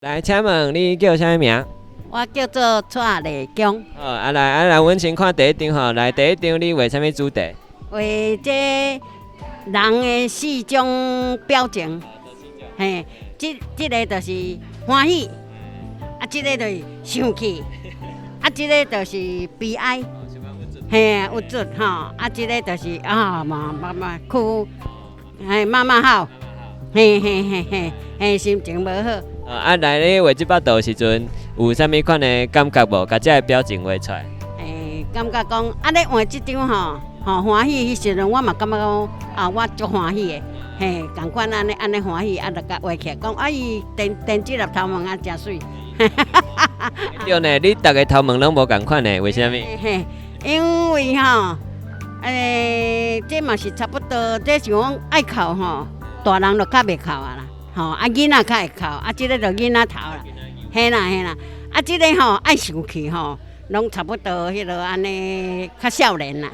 来，请问你叫啥物名？我叫做蔡丽江，来，阮先看第一张吼。来，第一张你画啥物主题？画这人的四种表情。嘿，这个就是欢喜，这个就是生气，这个就是悲哀。嘿，有准吼，这个就是妈哭，妈妈好，嘿，心情无好。来你画这幅图时阵，有啥物款的感觉无？甲这个表情画出来。感觉讲，你画这张欢喜迄时阵，我嘛感觉讲，我足欢喜的。嘿，共款安尼欢喜，就甲画起来讲，伊电子粒头毛真水。对呢，你大家头毛拢无共款的，为什么？因为这嘛是差不多，这是讲爱哭大人就较袂哭啦。囡仔较会哭，这个就囡仔头啦，嘿啦，这个爱生气拢差不多迄落安尼较少年啦，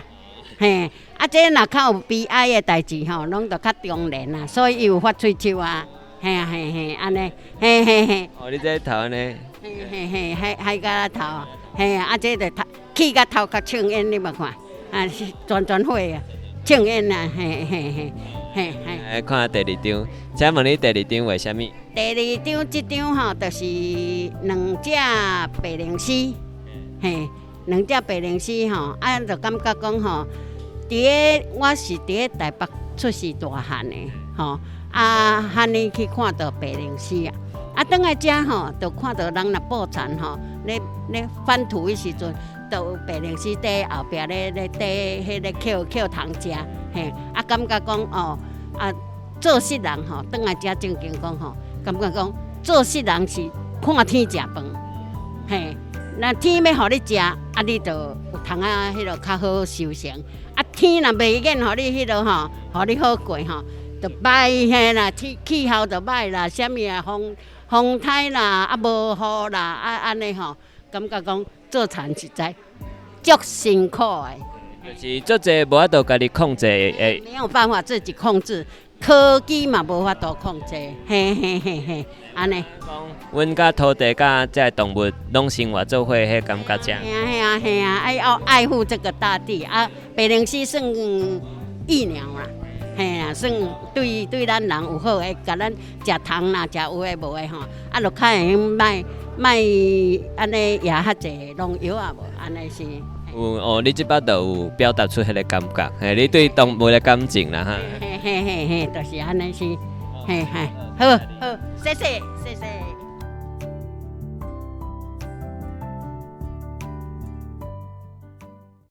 嘿，这若较有悲哀的代志拢就较中年啦，所以伊有发喙手啊，嘿，安尼，嘿。你这头呢？嘿，海甲头，嘿，这个头起甲头较青烟，你无看，全火啊，青烟啊，嘿。来看第二张，请问你第二张画啥物？第二张这张就是两只白灵丝，嘿，两只白灵丝就感觉讲我是伫台北出世大汉的汉尼去看到白灵丝转来遮就看到人若布田咧翻土的时阵，就有白灵丝在后壁咧迄个捡糖食，嘿，感觉讲做事人转来遮正经讲感觉讲做事人是看天食饭，嘿，那天要互你食，你就有通迄落较好修成，天若袂瘾互你迄落互你好过就歹嘿啦，气候就歹啦，啥物风台啦，无雨啦，安尼感觉讲做田实在足辛苦的。就是足济无法度家己控制的，没有办法自己控制，科技嘛无法度控制，嘿，安尼。讲，阮甲土地甲这动物拢生活做伙，迄感觉正。嘿啊，要爱护这个大地白灵丝算益鸟啦，嘿啊，算对咱人有好诶，甲咱食糖啦，食有诶无诶就较会卖安尼也较济农药无，安尼是。有你这摆就有表达出迄个感觉，你对动物的感情啦哈。嘿，就是安尼是，嘿，好，谢谢。